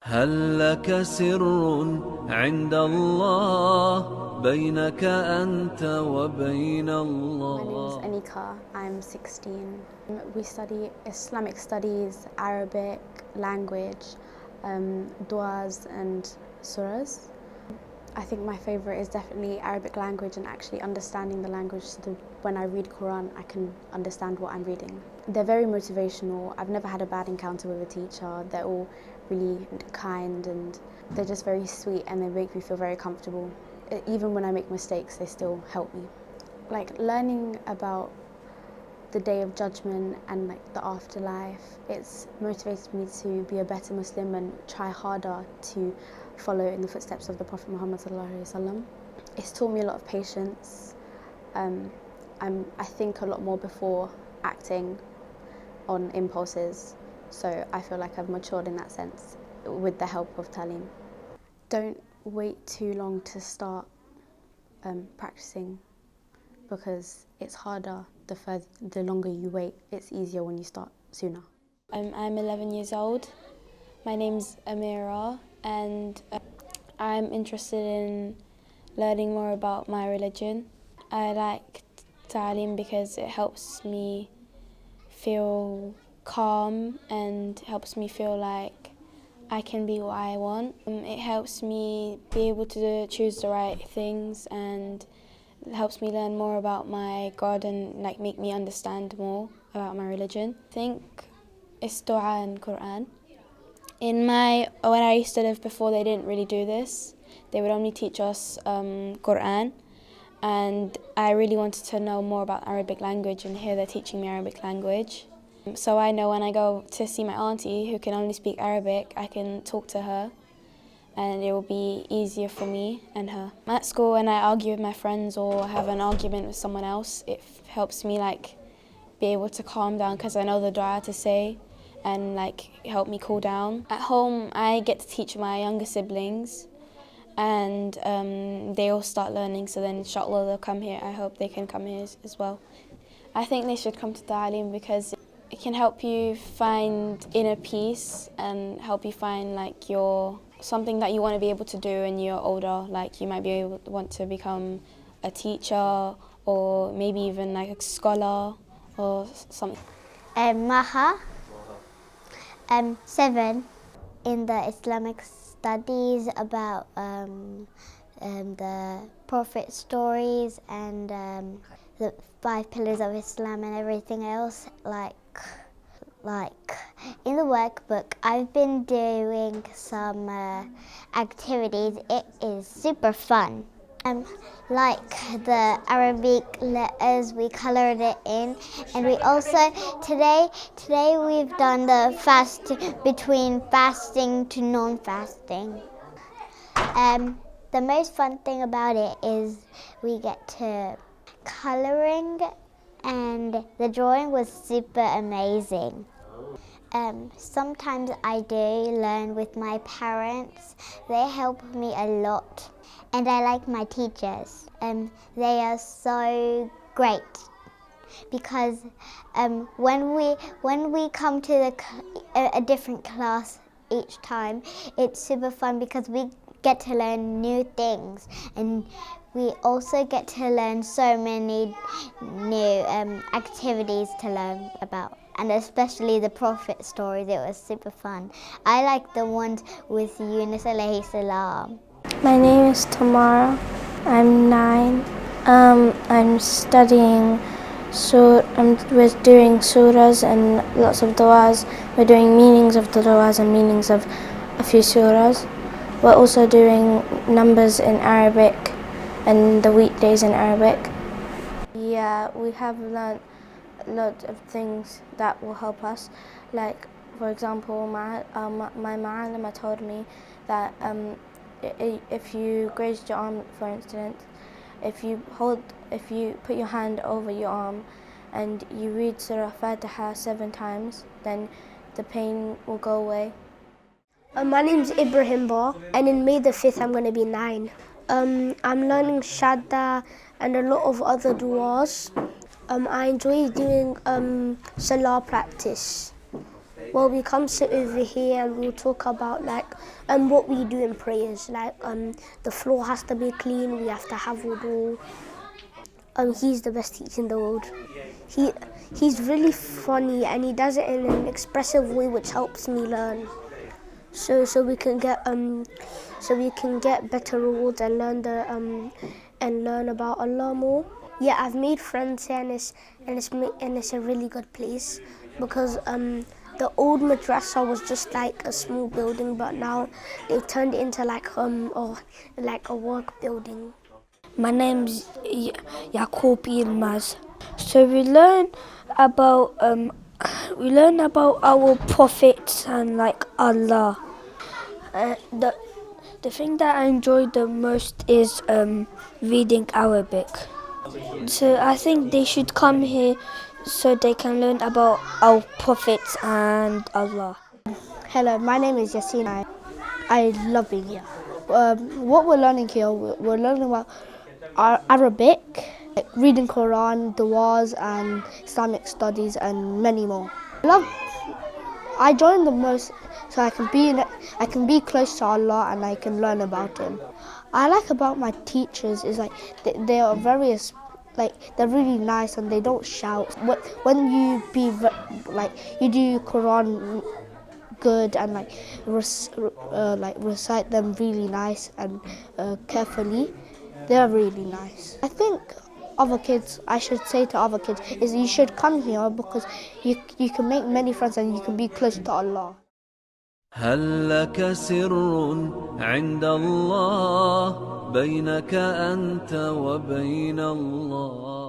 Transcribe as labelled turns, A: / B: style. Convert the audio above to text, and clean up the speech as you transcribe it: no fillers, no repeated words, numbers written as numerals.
A: هل لك سر عند الله بينك أنت وبين الله.
B: My name is Anika, I'm 16. We study Islamic studies, Arabic language, du'as and surahs. I think my favourite is definitely Arabic language and actually understanding the language so that when I read Quran I can understand what I'm reading. They're very motivational. I've never had a bad encounter with a teacher. They're all really kind and they're just very sweet and they make me feel very comfortable. Even when I make mistakes, they still help me. Like learning about the Day of Judgment and like the afterlife, it's motivated me to be a better Muslim and try harder to follow in the footsteps of the Prophet Muhammad ﷺ. It's taught me a lot of patience. I think a lot more before acting on impulses, so I feel like I've matured in that sense with the help of Taleem. Don't wait too long to start practicing, because it's harder the longer you wait. It's easier when you start sooner.
C: I'm 11 years old. My name's Amira and I'm interested in learning more about my religion. I like Taleem because it helps me feel calm and helps me feel like I can be what I want. It helps me be able to choose the right things and it helps me learn more about my God and like make me understand more about my religion. I think it's Dua and Quran. When I used to live before, they didn't really do this. They would only teach us Quran, and I really wanted to know more about Arabic language, and here they're teaching me Arabic language. So I know when I go to see my auntie who can only speak Arabic, I can talk to her and it will be easier for me and her. At school, when I argue with my friends or have an argument with someone else, it helps me like be able to calm down because I know the dua to say and like help me cool down. At home, I get to teach my younger siblings and they all start learning, so then inshallah they'll come here. I hope they can come here as well. I think they should come to Taleem because it can help you find inner peace and help you find like something that you want to be able to do when you're older. Like you might be able to want to become a teacher or maybe even like a scholar or something.
D: Maha, 7, in the Islamic studies about the Prophet stories and the 5 pillars of Islam and everything else. Like in the workbook, I've been doing some activities. It is super fun. Like the Arabic letters, we colored it in, and we also today we've done the fast between fasting to non-fasting. The most fun thing about it is we get to coloring, and the drawing was super amazing. Sometimes I do learn with my parents. They help me a lot. And I like my teachers. They are so great because when we come to a different class each time, it's super fun because we get to learn new things, and we also get to learn so many new activities to learn about. And especially the Prophet stories, it was super fun. I like the ones with Yunus alayhi salam.
E: My name is Tamara. I'm 9. I'm studying, we're doing surahs and lots of du'as. We're doing meanings of the du'as and meanings of a few surahs. We're also doing numbers in Arabic and the weekdays in Arabic. Yeah, we have learnt a lot of things that will help us. Like, for example, my ma'alima told me that if you grazed your arm, for instance, if you put your hand over your arm and you read Surah Fatiha 7 times, then the pain will go away.
F: My name's Ibrahim Ba, and in May the 5th I'm going to be 9. I'm learning Shadda and a lot of other du'as. I enjoy doing salah practice. Well, we come sit over here and we'll talk about what we do in prayers. The floor has to be clean. We have to have wudu. He's the best teacher in the world. He's really funny and he does it in an expressive way which helps me learn. So we can get better rewards and learn about Allah more. Yeah, I've made friends here and it's a really good place because the old madrasa was just like a small building, but now they've turned it into like a work building.
E: My name's Yaqub Yilmaz. So we learn about our prophets and like Allah. The thing that I enjoy the most is reading Arabic. So I think they should come here so they can learn about our prophets and Allah.
G: Hello, my name is Yassine. I love being here. What we're learning here, we're learning about Arabic, reading Quran, du'as and Islamic studies and many more. I join the most so I can be close to Allah and I can learn about Him. I like about my teachers is like they are they're really nice and they don't shout. When you you do Quran good and recite them really nice and carefully, they're really nice. I think I should say to other kids is you should come here because you can make many friends and you can be close to Allah.
A: هل لك سر عند الله بينك أنت وبين الله